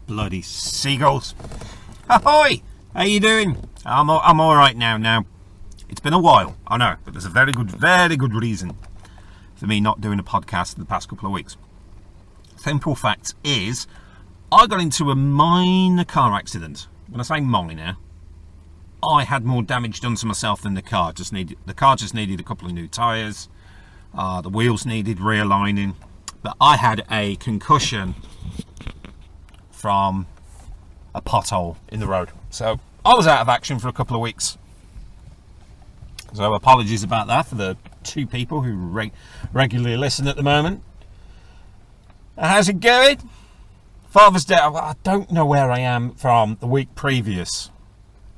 Bloody seagulls. Ahoy! How you doing? I'm all right now. Now, it's been a while, I know, but there's a very good reason for me not doing a podcast in the past couple of weeks. Simple fact is, I got into a minor car accident. When I say minor, I had more damage done to myself than the car. The car just needed a couple of new tyres. The wheels needed realigning. But I had a concussion from a pothole in the road. So I was out of action for a couple of weeks. So apologies about that for the 2 people who regularly listen at the moment. How's it going? Father's Day. I don't know where I am from the week previous.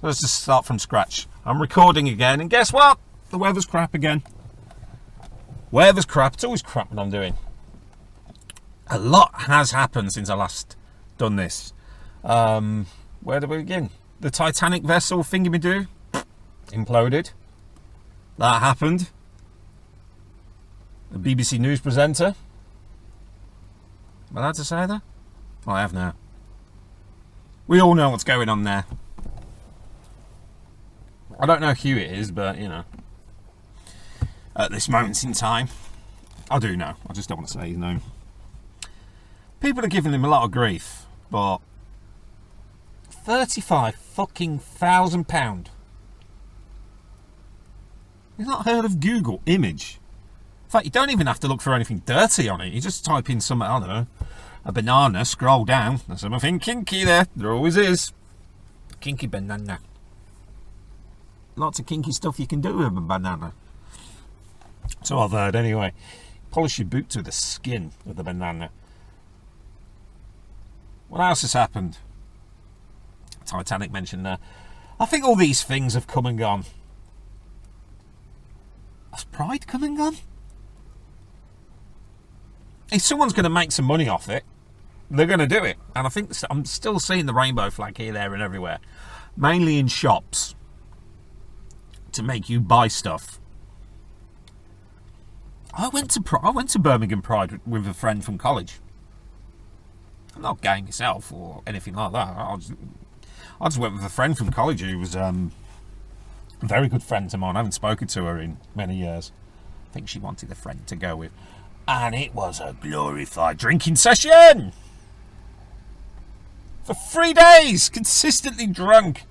Let's just start from scratch. I'm recording again, and guess what? The weather's crap again. Weather's crap. It's always crap when I'm doing. A lot has happened since I last done this. Where do we begin? The Titanic vessel thingy-me-do imploded. That happened. The BBC News presenter. Am I allowed to say that? Well, I have now. We all know what's going on there. I don't know who it is, but, you know, at this moment in time, I do know. I just don't want to say his name. People are giving him a lot of grief, but £35,000. You've not heard of Google image? In fact, you don't even have to look for anything dirty on it. You just type in some, I don't know, a banana, scroll down. There's something kinky there. There always is. Kinky banana. Lots of kinky stuff you can do with a banana. So I've heard anyway. Polish your boots with the skin of the banana. What else has happened? Titanic mentioned there. I think all these things have come and gone. Has Pride come and gone? If someone's going to make some money off it, they're going to do it. And I think I'm still seeing the rainbow flag here, there and everywhere. Mainly in shops. To make you buy stuff. I went to Birmingham Pride with a friend from college. I'm not gay myself or anything like that. I just went with a friend from college who was a very good friend of mine. I haven't spoken to her in many years. I think she wanted a friend to go with. And it was a glorified drinking session! For 3 days! Consistently drunk.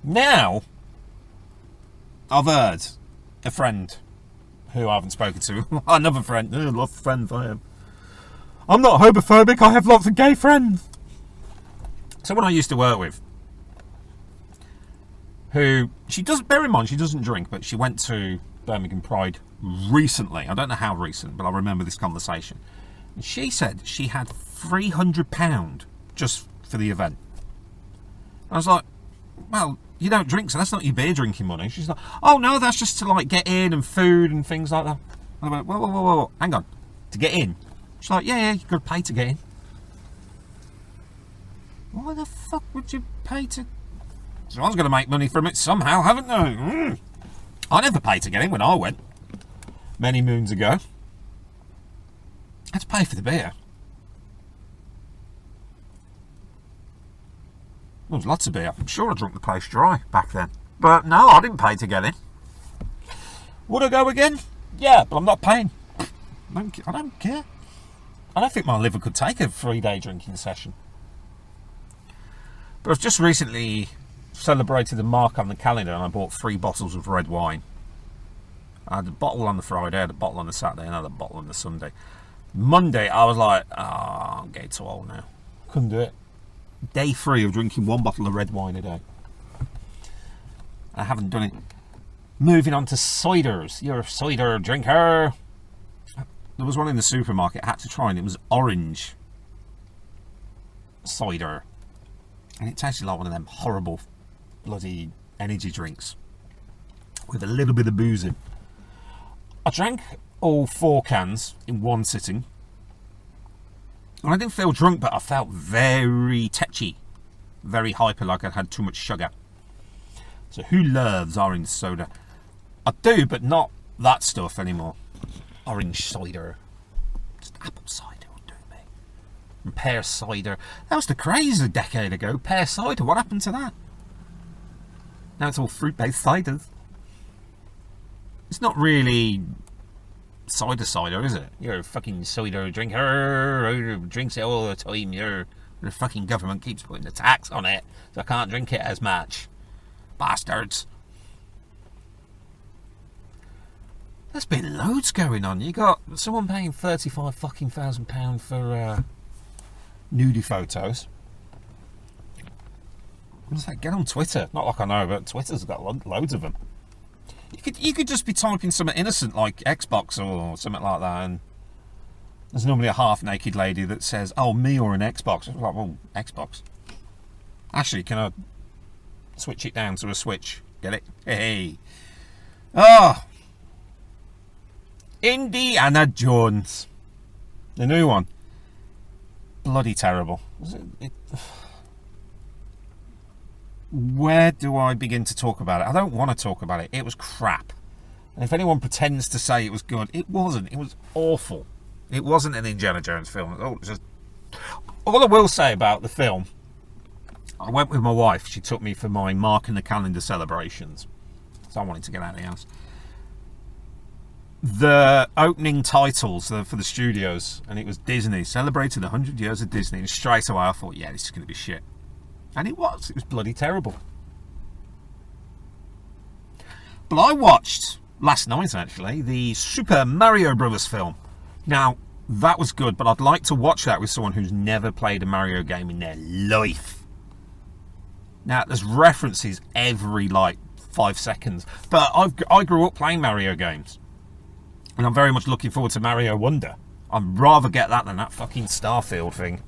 Now, I've heard a friend who I haven't spoken to. Another friend. Lots of friends I have. I'm not homophobic. I have lots of gay friends. Someone I used to work with, who, she does, bear in mind, she doesn't drink, but she went to Birmingham Pride recently. I don't know how recent, but I remember this conversation. And she said she had £300 just for the event. I was like, well, you don't drink, so that's not your beer drinking money. She's like, oh no, that's just to like get in and food and things like that. And I went, whoa, hang on, to get in? She's like, yeah, you've got to pay to get in. Why the fuck would you pay to... Someone's going to make money from it somehow, haven't they? I never paid to get in when I went. Many moons ago. I had to pay for the beer. There was lots of beer. I'm sure I drunk the place dry back then. But no, I didn't pay to get in. Would I go again? Yeah, but I'm not paying. I don't care. I don't think my liver could take a 3-day drinking session. But I've just recently celebrated a mark on the calendar and I bought 3 bottles of red wine. I had a bottle on the Friday, I had a bottle on the Saturday, and another bottle on the Sunday. Monday, I was like, I'm getting too old now. Couldn't do it. Day 3 of drinking 1 bottle of red wine a day. I haven't done it. Moving on to ciders. You're a cider drinker. There was one in the supermarket I had to try, and it was orange cider. And it tasted like one of them horrible bloody energy drinks with a little bit of booze in. I drank all 4 cans in one sitting. And I didn't feel drunk, but I felt very tetchy. Very hyper, like I'd had too much sugar. So who loves orange soda? I do, but not that stuff anymore. Orange cider. Just apple cider will do me. And pear cider. That was the craze a decade ago. Pear cider. What happened to that? Now it's all fruit-based ciders. It's not really cider, is it? You're a fucking cider drinker who drinks it all the time. The fucking government keeps putting the tax on it, so I can't drink it as much. Bastards. There's been loads going on. You got someone paying £35,000 for nudie photos. What's that? Get on Twitter. Not like I know, but Twitter's got loads of them. You could just be typing something innocent like Xbox or something like that, and there's normally a half-naked lady that says, "Oh, me or an Xbox." I'm like, well, Xbox. Actually, can I switch it down to a Switch? Get it? Hey. Oh. Indiana Jones. The new one. Bloody terrible. Where do I begin to talk about it? I don't want to talk about it. It was crap. And if anyone pretends to say it was good, it wasn't. It was awful. It wasn't an Indiana Jones film. All I will say about the film, I went with my wife. She took me for my Mark in the Calendar celebrations. So I wanted to get out of the house. The opening titles for the studios, and it was Disney, celebrated 100 years of Disney. And straight away I thought, yeah, this is going to be shit. And it was bloody terrible. But I watched, last night actually, the Super Mario Brothers film. Now, that was good, but I'd like to watch that with someone who's never played a Mario game in their life. Now, there's references every, 5 seconds. But I grew up playing Mario games. And I'm very much looking forward to Mario Wonder. I'd rather get that than that fucking Starfield thing.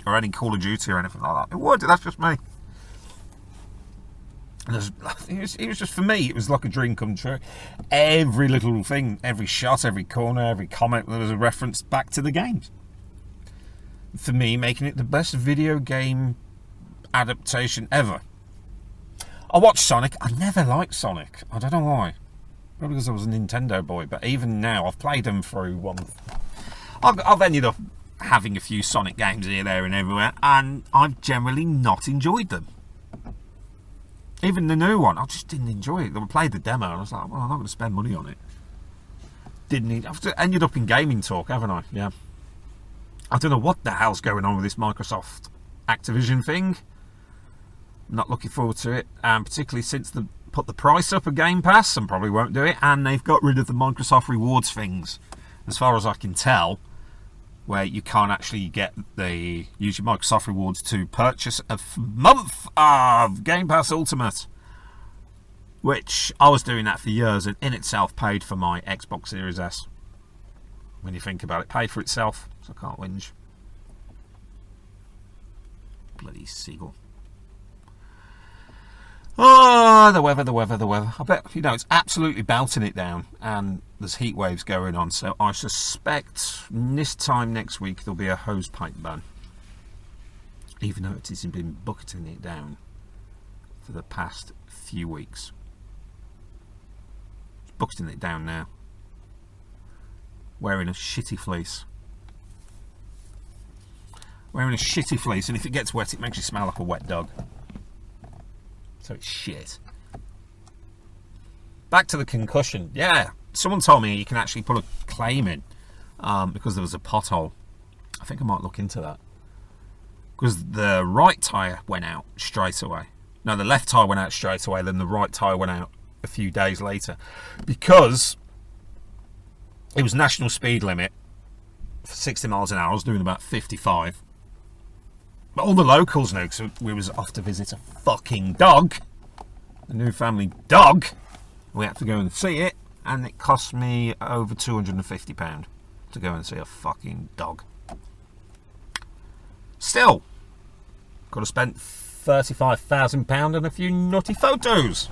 Or any Call of Duty or anything like that. It would, that's just me. It was just, for me, it was like a dream come true. Every little thing, every shot, every corner, every comment, there was a reference back to the games. For me, making it the best video game adaptation ever. I watched Sonic. I never liked Sonic. I don't know why. Probably because I was a Nintendo boy. But even now, I've played them through one. I've ended up having a few Sonic games here, there and everywhere, and I've generally not enjoyed them. Even the new one, I just didn't enjoy it. I played the demo and I was like, well, I'm not going to spend money on it. I've ended up in gaming talk, haven't I? Yeah. I don't know what the hell's going on with this Microsoft Activision thing. I'm not looking forward to it, and particularly since they put the price up of Game Pass, and probably won't do it, and they've got rid of the Microsoft Rewards things, as far as I can tell, where you can't actually use your Microsoft Rewards to purchase a month of Game Pass Ultimate, which I was doing that for years, and in itself paid for my Xbox Series S. When you think about it, paid for itself, so I can't whinge. Bloody seagull. Oh, the weather. I bet, it's absolutely belting it down, and there's heat waves going on, so I suspect this time next week there'll be a hose pipe ban. Even though it hasn't been bucketing it down for the past few weeks. It's bucketing it down now. Wearing a shitty fleece. And if it gets wet, it makes you smell like a wet dog. So it's shit. Back to the concussion. Yeah, someone told me you can actually put a claim in because there was a pothole. I think I might look into that. Because the right tyre went out straight away. No, the left tyre went out straight away, then the right tyre went out a few days later. Because it was national speed limit for 60 miles an hour. I was doing about 55. But all the locals knew, because we was off to visit a fucking dog. A new family dog. We had to go and see it, and it cost me over £250 to go and see a fucking dog. Still, could have spent £35,000 on a few nutty photos.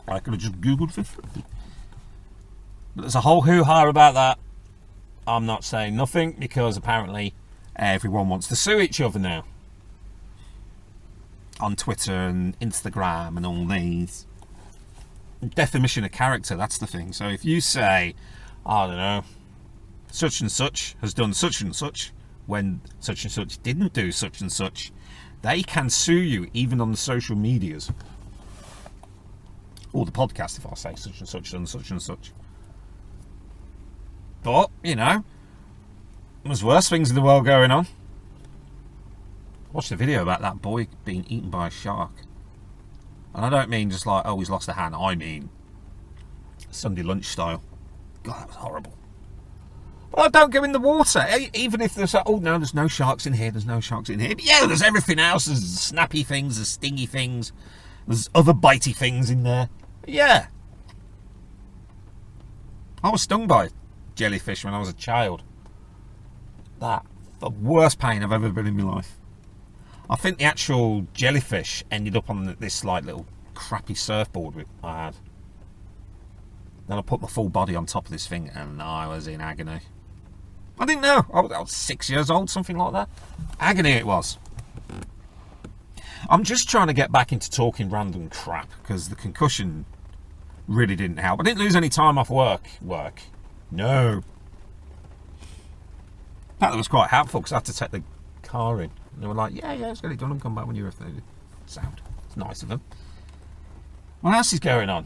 I could have just Googled for free. But there's a whole hoo-ha about that. I'm not saying nothing, because apparently everyone wants to sue each other now. On Twitter and Instagram and all these. Definition of character, that's the thing. So if you say, I don't know, such and such has done such and such, when such and such didn't do such and such, they can sue you even on the social medias. Or the podcast if I say such and such and such and such. But, you know, there's worse things in the world going on. Watched a video about that boy being eaten by a shark. And I don't mean just like, oh, he's lost a hand. I mean Sunday lunch style. God, that was horrible. Well, don't go in the water. Even if there's, oh no, there's no sharks in here, there's no sharks in here. But yeah, there's everything else. There's snappy things, there's stingy things, there's other bitey things in there. But yeah. I was stung by jellyfish when I was a child. That, the worst pain I've ever been in my life. I think the actual jellyfish ended up on this like little crappy surfboard I had. Then I put my full body on top of this thing and I was in agony. I didn't know. I was 6 years old, something like that. Agony it was. I'm just trying to get back into talking random crap because the concussion really didn't help. I didn't lose any time off work. No. In fact, that was quite helpful because I had to take the car in. And they were like, yeah, let's get it done and come back when you're ready. Sound. It's nice of them. What else is going on?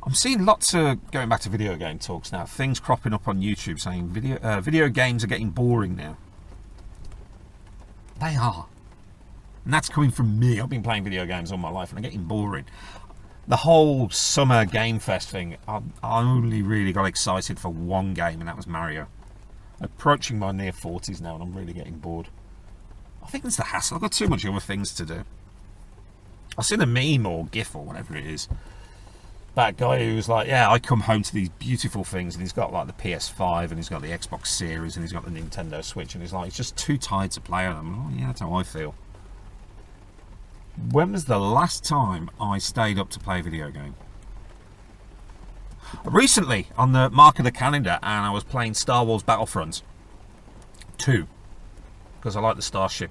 I'm seeing lots of, going back to video game talks now, things cropping up on YouTube saying video games are getting boring now. They are. And that's coming from me. I've been playing video games all my life and they're getting boring. The whole summer game fest thing, I only really got excited for one game and that was Mario. Approaching my near 40s now and I'm really getting bored. I think it's the hassle. I've got too much other things to do. I've seen a meme or GIF or whatever it is. That guy who's like, yeah, I come home to these beautiful things and he's got like the PS5 and he's got the Xbox Series and he's got the Nintendo Switch and he's like, he's just too tired to play on them. Oh yeah, that's how I feel. When was the last time I stayed up to play a video game? Recently, on the mark of the calendar, and I was playing Star Wars Battlefront 2. Because I like the Starship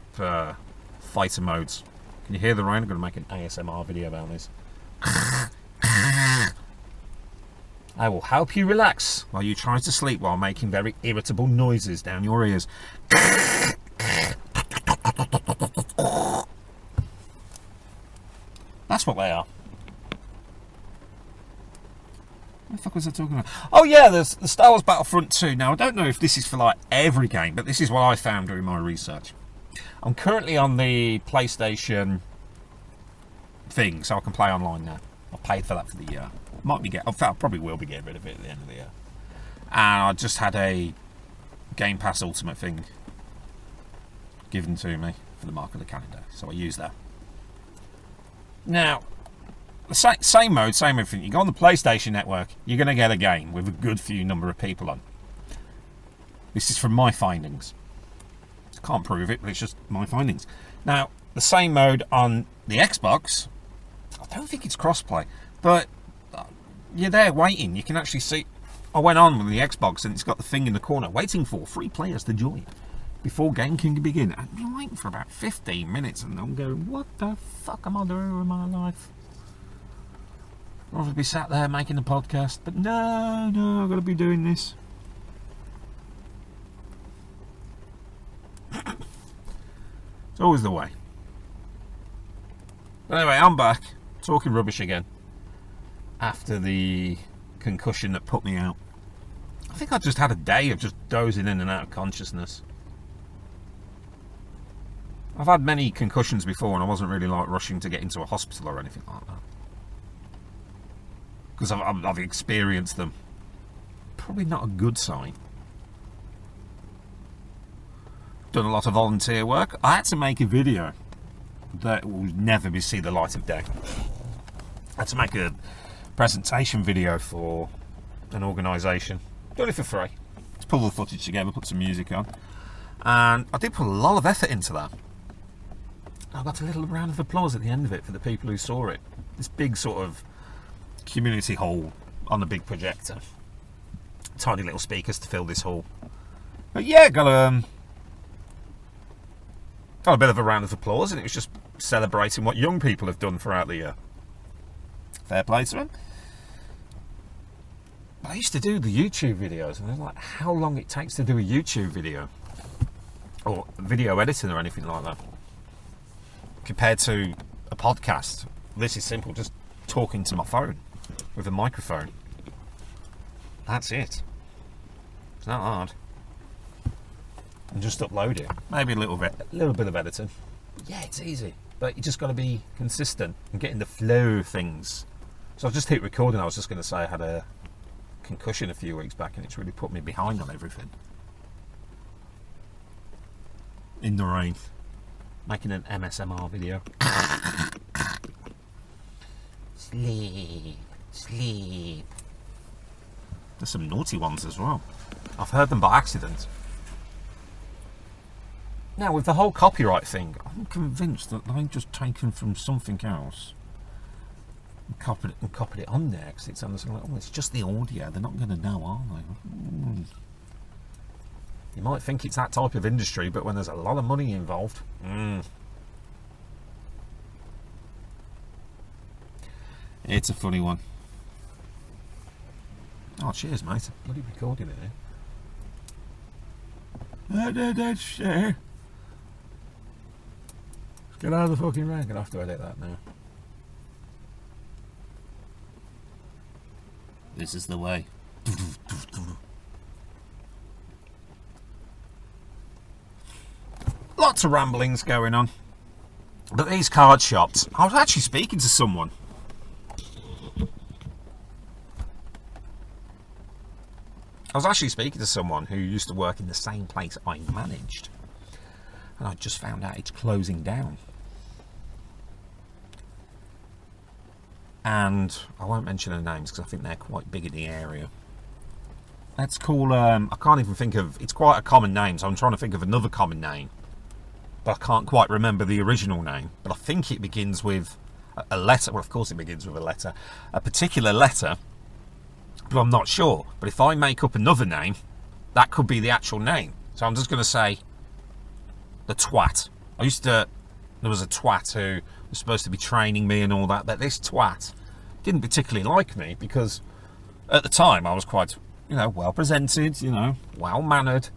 fighter modes. Can you hear the rain? I'm going to make an ASMR video about this. I will help you relax while you try to sleep while making very irritable noises down your ears. That's what they are. What the fuck was I talking about? Oh yeah, there's the Star Wars Battlefront 2. Now I don't know if this is for like every game, but this is what I found during my research. I'm currently on the PlayStation thing, so I can play online now. I paid for that for the year. I probably will be getting rid of it at the end of the year. And I just had a Game Pass Ultimate thing given to me for the mark of the calendar, so I use that. Now, the same mode, same everything. You go on the PlayStation Network, you're going to get a game with a good few number of people on. This is from my findings. I can't prove it, but it's just my findings. Now, the same mode on the Xbox, I don't think it's crossplay, but you're there waiting. You can actually see. I went on with the Xbox and it's got the thing in the corner waiting for 3 players to join before game can begin. I've been waiting for about 15 minutes and I'm going, what the fuck am I doing with my life? I'll be sat there making the podcast, but no, I've got to be doing this. It's always the way. But anyway, I'm back, talking rubbish again. After the concussion that put me out. I think I just had a day of just dozing in and out of consciousness. I've had many concussions before and I wasn't really like rushing to get into a hospital or anything like that. Because I've experienced them. Probably not a good sign. Done a lot of volunteer work. I had to make a video that will never see the light of day. I had to make a presentation video for an organisation. Done it for free. To pull the footage together, put some music on. And I did put a lot of effort into that. I got a little round of applause at the end of it for the people who saw it. This big sort of community hall on the big projector. Tiny little speakers to fill this hall. But yeah, got a bit of a round of applause, and it was just celebrating what young people have done throughout the year. Fair play to them. But I used to do the YouTube videos, and I was like, how long it takes to do a YouTube video? or video editing or anything like that. Compared to a podcast, this is simple, just talking to my phone with a microphone. That's it. It's not hard. And just upload it. Maybe a little bit of editing. Yeah, it's easy. But you just got to be consistent and get in the flow of things. So I've just hit recording. I was just going to say I had a concussion a few weeks back and it's really put me behind on everything. In the rain. Making an MSMR video. Sleep. Sleep. There's some naughty ones as well. I've heard them by accident. Now, with the whole copyright thing, I'm convinced that they've just taken from something else and copied it on there, because it sounds like, oh, it's just the audio. They're not going to know, are they? You might think it's that type of industry, but when there's a lot of money involved, it's a funny one. Oh, cheers, mate. I'm bloody recording it here. Get out of the fucking rain. I'm gonna have to edit that now. This is the way. Lots of ramblings going on. But these card shops, I was actually speaking to someone. Who used to work in the same place I managed. And I just found out it's closing down. And I won't mention their names because I think they're quite big in the area. Let's call, I can't even think of, it's quite a common name, so I'm trying to think of another common name. But I can't quite remember the original name. But I think it begins with a letter. Well, of course it begins with a letter. A particular letter, but I'm not sure. But if I make up another name, that could be the actual name. So I'm just going to say the twat. There was a twat who was supposed to be training me and all that, but this twat didn't particularly like me because at the time I was quite, well presented, well mannered.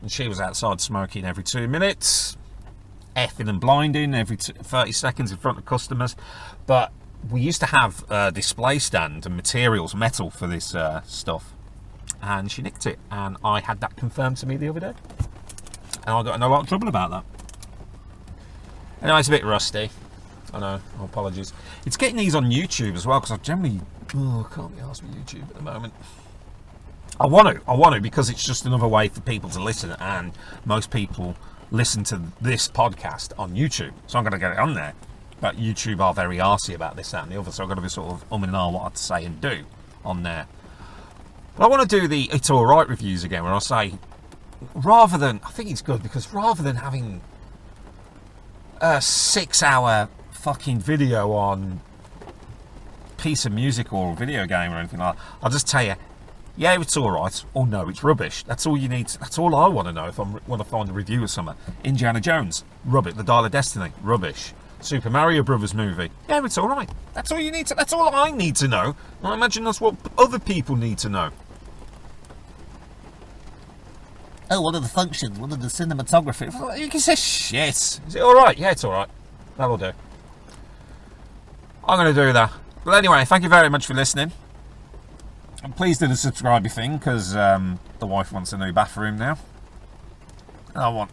And she was outside smoking every 2 minutes, effing and blinding every 30 seconds in front of customers. But we used to have a display stand and metal for this stuff. And she nicked it. And I had that confirmed to me the other day. And I got in a lot of trouble about that. Anyway, it's a bit rusty. I know, apologies. It's getting these on YouTube as well, because I generally can't be asked with YouTube at the moment. I want to, because it's just another way for people to listen, and most people listen to this podcast on YouTube, so I'm going to get it on there. But YouTube are very arsey about this, that and the other, so I've got to be sort of and ah what I have to say and do on there. But I want to do the It's Alright reviews again, where I say, I think it's good, because rather than having a 6-hour fucking video on piece of music or a video game or anything like that, I'll just tell you, yeah, it's alright, or no, it's rubbish. That's all you need. That's all I want to know if I want to find a review of something. Indiana Jones, rubbish. The Dial of Destiny, rubbish. Super Mario Brothers movie, yeah, it's alright. That's all you need to. That's all I need to know. I imagine that's what other people need to know. Oh, what are the functions? What are the cinematography? You can say shit. Is it alright? Yeah, it's alright. That'll do. I'm going to do that. But anyway, thank you very much for listening. And please do the subscribe thing, because the wife wants a new bathroom now. And I want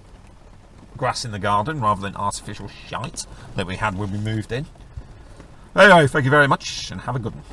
grass in the garden rather than artificial shite that we had when we moved in. Anyway, thank you very much and have a good one.